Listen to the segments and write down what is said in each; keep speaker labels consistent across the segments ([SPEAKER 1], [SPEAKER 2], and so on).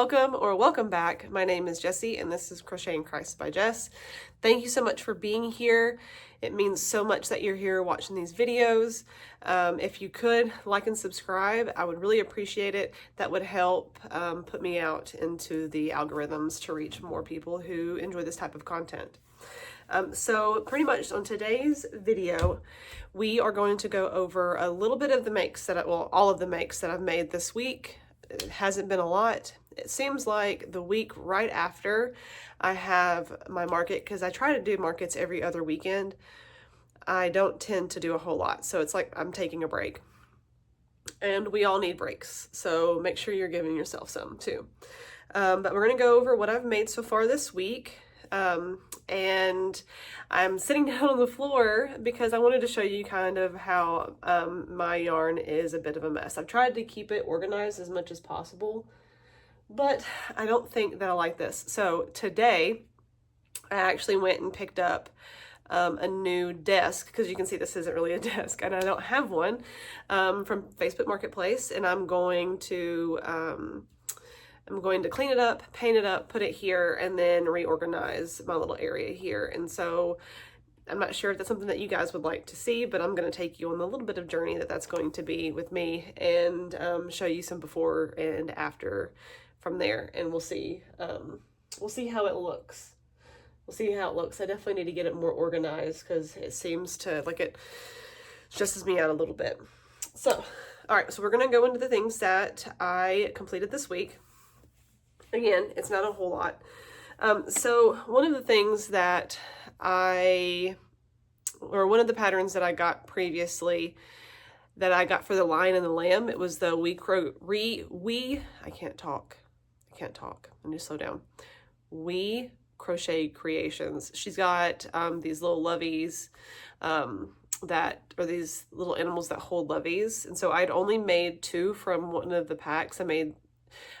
[SPEAKER 1] Welcome or welcome back. My name is Jessie and this is Crocheting Christ by Jess. Thank you so much for being here. It means so much that you're here watching these videos. If you could like and subscribe, I would really appreciate it. That would help put me out into the algorithms to reach more people who enjoy this type of content. So pretty much on today's video, we are going to go over a little bit of the makes that all of the makes that I've made this week. It hasn't been a lot. It seems like the week right after I have my market, because I try to do markets every other weekend, I don't tend to do a whole lot. So it's like I'm taking a break. And we all need breaks. So make sure you're giving yourself some too. But we're going to go over what I've made so far this week. And I'm sitting down on the floor because I wanted to show you kind of how my yarn is a bit of a mess. I've tried to keep it organized as much as possible, but I don't think that I like this. So today I actually went and picked up a new desk, because you can see this isn't really a desk and I don't have one, from Facebook Marketplace, and I'm going to clean it up, paint it up, put it here, and then reorganize my little area here. And so I'm not sure if that's something that you guys would like to see, but I'm going to take you on a little bit of journey that's going to be with me, and show you some before and after from there, and we'll see how it looks. We'll see how it looks. I definitely need to get it more organized because it seems to, like, it stresses me out a little bit. So, all right, so we're going to go into the things that I completed this week. Again, it's not a whole lot. So one of the things that one of the patterns that I got previously, that I got for the Lion and the Lamb, it was the I can't talk. I need to slow down. Crochet Creations. She's got these little loveys that are these little animals that hold loveys. And so I'd only made 2 from one of the packs.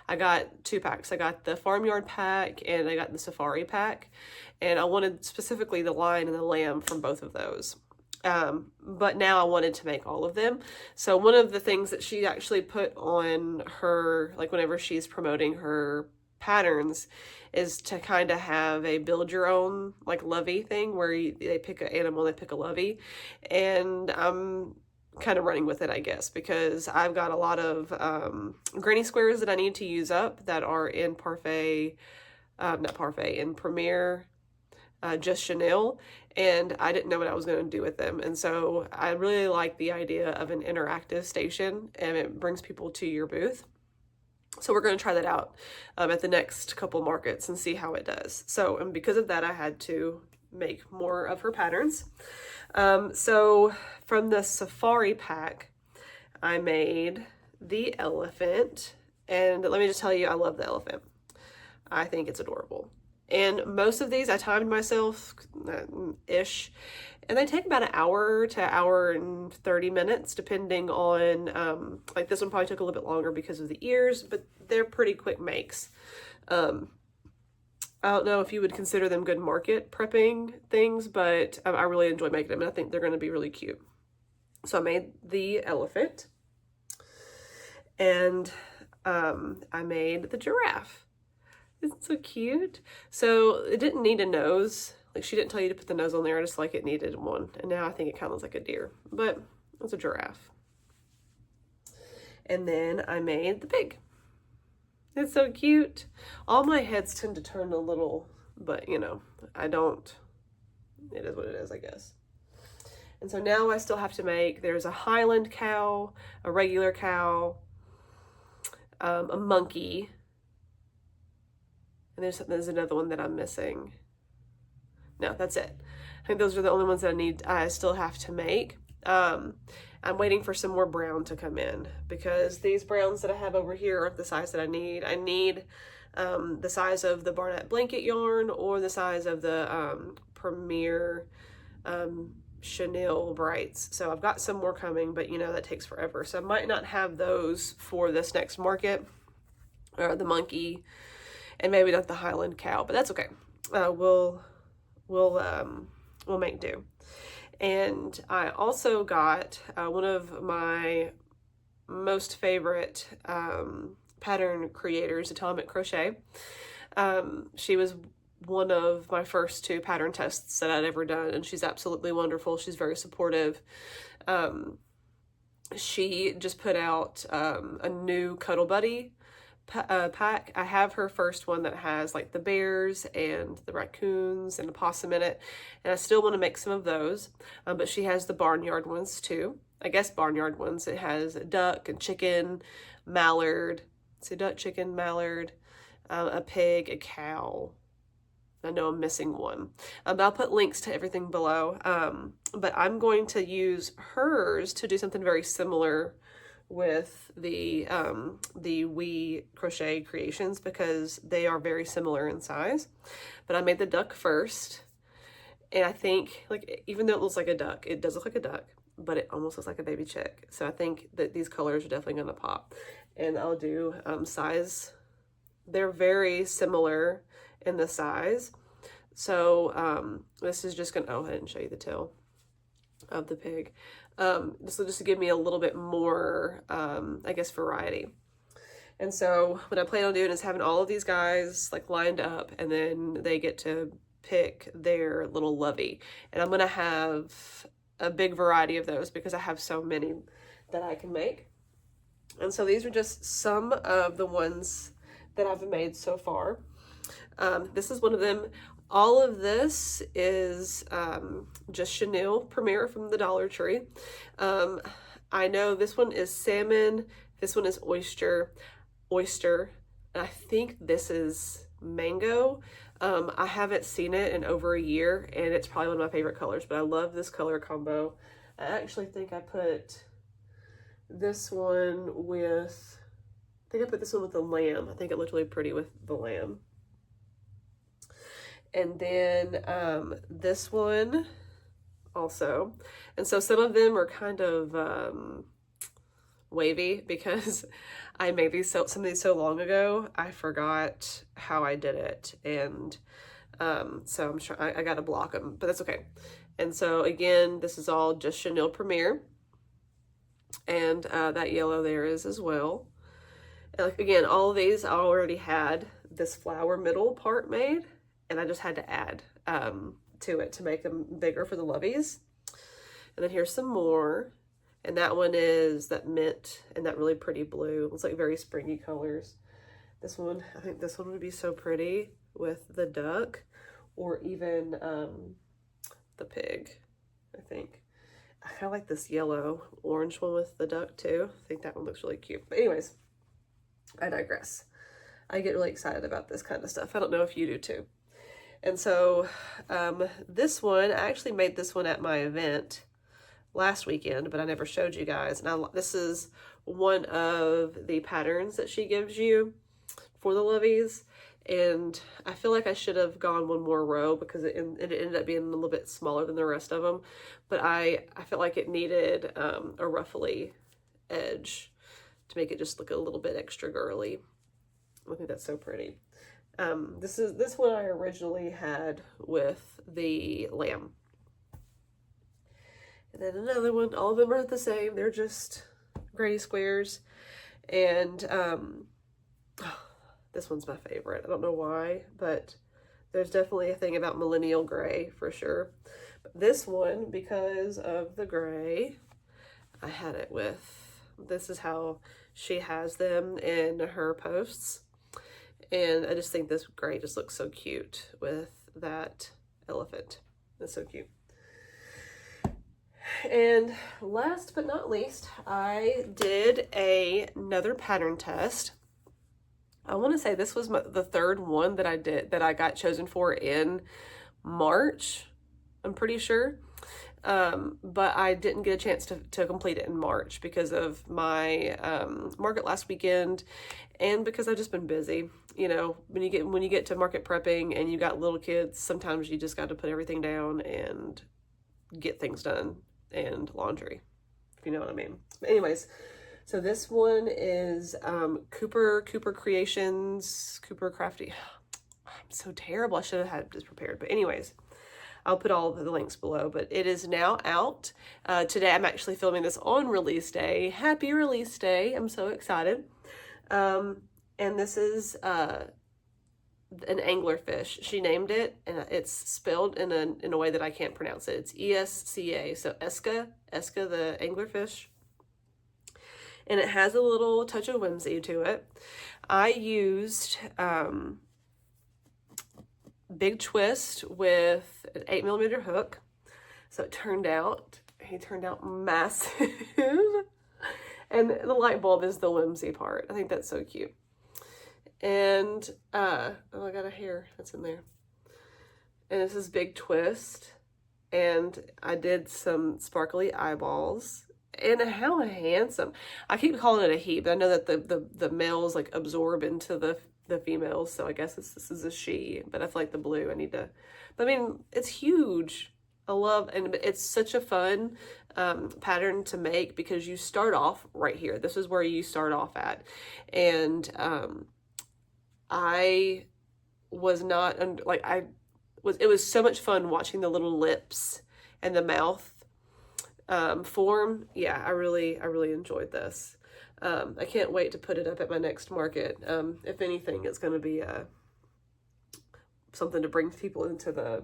[SPEAKER 1] I got 2 packs. I got the Farmyard pack and I got the Safari pack. And I wanted specifically the Lion and the Lamb from both of those. But now I wanted to make all of them. So one of the things that she actually put on her, like whenever she's promoting her patterns, is to kind of have a build your own like lovey thing where they pick an animal, they pick a lovey. And I'm kind of running with it, I guess, because I've got a lot of granny squares that I need to use up that are in in Premier, just Chanel, and I didn't know what I was going to do with them. And so I really like the idea of an interactive station, and it brings people to your booth. So we're going to try that out at the next couple markets and see how it does. So, and because of that, I had to make more of her patterns. So from the Safari pack, I made the elephant, and let me just tell you, I love the elephant. I think it's adorable. And most of these I timed myself ish, and they take about an hour to hour and 30 minutes, depending on, like this one probably took a little bit longer because of the ears, but they're pretty quick makes. I don't know if you would consider them good market prepping things, but I really enjoy making them, and I think they're going to be really cute. So I made the elephant, and I made the giraffe. Isn't it so cute? So it didn't need a nose. Like, she didn't tell you to put the nose on there. I just like it needed one. And now I think it kind of looks like a deer, but it's a giraffe. And then I made the pig. It's so cute. All my heads tend to turn a little, but you know, I don't. It is what it is, I guess. And so now I still have to make, there's a Highland cow, a regular cow, a monkey, and there's another one that I'm missing. No, that's it. I think those are the only ones that I still have to make. I'm waiting for some more brown to come in, because these browns that I have over here aren't the size that I need. I need the size of the Barnett blanket yarn, or the size of the Premier Chenille Brights. So I've got some more coming, but you know, that takes forever. So I might not have those for this next market, or the monkey, and maybe not the Highland cow, but that's okay. We'll make do. And I also got one of my most favorite pattern creators, Atomic Crochet. She was one of my first 2 pattern tests that I'd ever done, and she's absolutely wonderful. She's very supportive. She just put out a new Cuddle Buddy pack. I have her first one that has like the bears and the raccoons and the possum in it, and I still want to make some of those, but she has the barnyard ones too. I guess barnyard ones. It has a duck and chicken, mallard. It's a duck, chicken, mallard, a pig, a cow. I know I'm missing one, but I'll put links to everything below. But I'm going to use hers to do something very similar with the Crochet Creations, because they are very similar in size. But I made the duck first, and I think, like, even though it looks like a duck, it does look like a duck, but it almost looks like a baby chick. So I think that these colors are definitely going to pop. And I'll do size. They're very similar in the size. So this is just gonna, oh, I didn't show you the tail of the pig. This will just give me a little bit more, I guess, variety. And so what I plan on doing is having all of these guys like lined up, and then they get to pick their little lovey. And I'm gonna have a big variety of those because I have so many that I can make. And so these are just some of the ones that I've made so far. This is one of them. All of this is just chenille Premier from the Dollar Tree. I know this one is salmon, this one is oyster, and I think this is mango. I haven't seen it in over a year, and it's probably one of my favorite colors, but I love this color combo. I actually think I put this one with, the lamb. I think it looked really pretty with the lamb. And then this one also. And so some of them are kind of wavy because I made these some of these so long ago, I forgot how I did it. And so I'm sure I got to block them, but that's okay. And so again, this is all just chenille Premier. And that yellow there is as well. And like, again, all of these I already had this flower middle part made, and I just had to add to it to make them bigger for the loveys. And then here's some more, and that one is that mint and that really pretty blue. It's like very springy colors. This one, I think this one would be so pretty with the duck, or even the pig, I think. I kind of like this yellow orange one with the duck too. I think that one looks really cute. But anyways, I digress. I get really excited about this kind of stuff. I don't know if you do too. And so this one, I actually made this one at my event last weekend, but I never showed you guys. And this is one of the patterns that she gives you for the loveys. And I feel like I should have gone one more row because it ended up being a little bit smaller than the rest of them. But I felt like it needed a ruffly edge to make it just look a little bit extra girly. I think that's so pretty. This one I originally had with the lamb. And then another one, all of them are the same. They're just granny squares. And this one's my favorite. I don't know why, but there's definitely a thing about millennial gray for sure. But this one, because of the gray, I had it with, this is how she has them in her posts. And I just think this gray just looks so cute with that elephant. That's so cute. And last but not least, I did another pattern test. I want to say this was the third one that I did, that I got chosen for in March, I'm pretty sure. But I didn't get a chance to complete it in March because of my market last weekend, and because I've just been busy. You know, when you get to market prepping and you got little kids, sometimes you just got to put everything down and get things done, and laundry, if you know what I mean. But anyways, so this one is Cooper Creations, Cooper Crafty. I'm so terrible. I should have had this prepared. But anyways, I'll put all of the links below. But it is now out. Today I'm actually filming this on release day. Happy release day. I'm so excited. Um, and this is an anglerfish. She named it, and it's spelled in a way that I can't pronounce it. It's Esca, so Esca the anglerfish, and it has a little touch of whimsy to it. I used big twist with an 8mm hook, so he turned out massive. And the light bulb is the whimsy part. I think that's so cute. And oh, I got a hair that's in there. And this is big twist. And I did some sparkly eyeballs. And how handsome. I keep calling it a he, but I know that the males like absorb into the females, so I guess this is a she, but I feel like the blue I need to, but I mean, it's huge. I love, and it's such a fun pattern to make because you start off right here. This is where you start off at. And I was not, like, it was so much fun watching the little lips and the mouth form. Yeah, I really enjoyed this. I can't wait to put it up at my next market. If anything, it's going to be something to bring people into the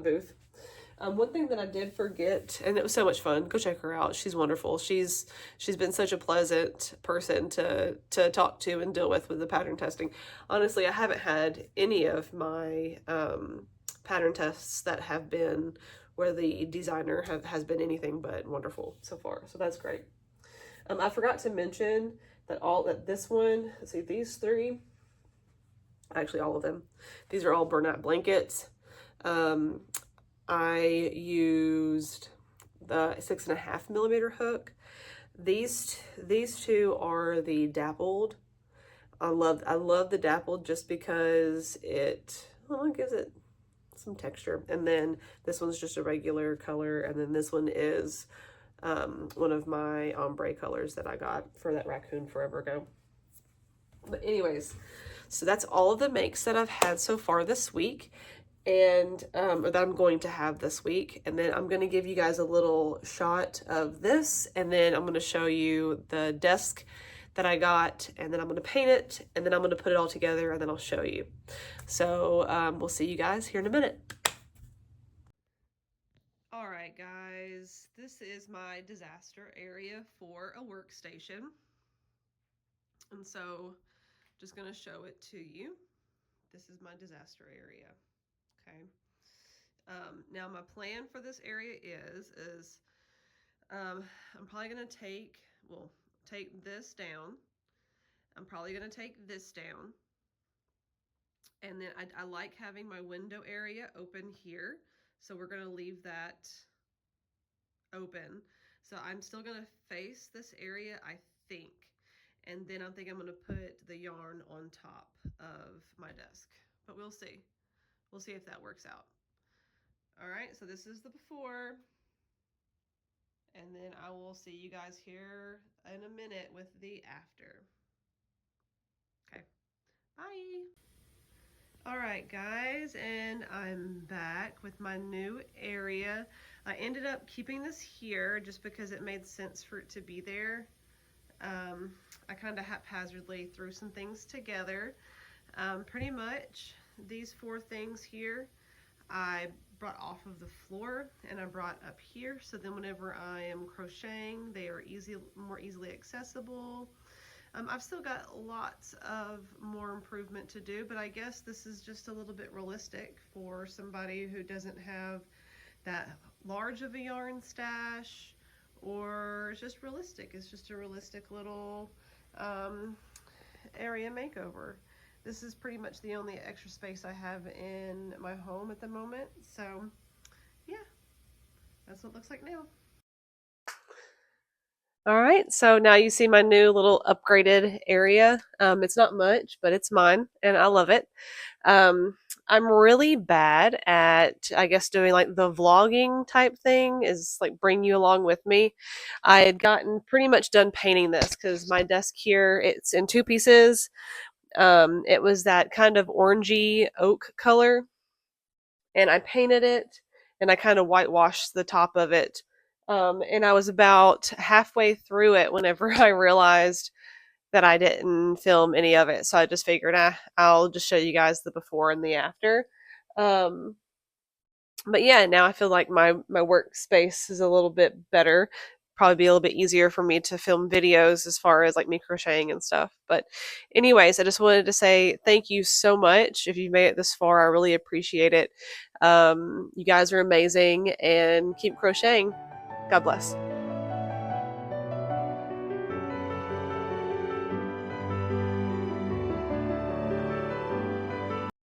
[SPEAKER 1] booth. One thing that I did forget, and it was so much fun. Go check her out. She's wonderful. She's been such a pleasant person to talk to and deal with the pattern testing. Honestly, I haven't had any of my pattern tests that have been where the designer has been anything but wonderful so far. So that's great. I forgot to mention that this one, let's see, these three, actually all of them, these are all burnout blankets. I used the 6.5mm hook. These two are the dappled. I love the dappled just because it gives it some texture. And then this one's just a regular color, and then this one is one of my ombre colors that I got for that raccoon forever ago. But anyways, so that's all of the makes that I've had so far this week, and or that I'm going to have this week. And then I'm going to give you guys a little shot of this, and then I'm going to show you the desk that I got, and then I'm going to paint it, and then I'm going to put it all together, and then I'll show you. So we'll see you guys here in a minute. All right, guys, this is my disaster area for a workstation. And so just going to show it to you. This is my disaster area. Okay. Now my plan for this area is I'm probably going to take this down. I'm probably going to take this down. And then I like having my window area open here. So we're going to leave that open. So I'm still going to face this area, I think. And then I think I'm going to put the yarn on top of my desk. But we'll see. We'll see if that works out. All right, so this is the before. And then I will see you guys here in a minute with the after. Okay, bye. All right, guys, and I'm back with my new area. I ended up keeping this here just because it made sense for it to be there. I kind of haphazardly threw some things together. Pretty much these 4 things here I brought off of the floor and I brought up here, so then whenever I am crocheting they are more easily accessible. I've still got lots of more improvement to do, but I guess this is just a little bit realistic for somebody who doesn't have that large of a yarn stash, or it's just realistic. It's just a realistic little area makeover. This is pretty much the only extra space I have in my home at the moment, so yeah, that's what it looks like now. All right, so now you see my new little upgraded area. It's not much, but it's mine, and I love it. I'm really bad at, I guess, doing like the vlogging type thing, is like bring you along with me. I had gotten pretty much done painting this because my desk here, it's in 2 pieces. It was that kind of orangey oak color, and I painted it, and I kind of whitewashed the top of it. And I was about halfway through it whenever I realized that I didn't film any of it. So I just figured I'll just show you guys the before and the after. But yeah, now I feel like my workspace is a little bit better. Probably be a little bit easier for me to film videos as far as like me crocheting and stuff. But anyways, I just wanted to say thank you so much. If you've made it this far, I really appreciate it. You guys are amazing, and keep crocheting. God bless.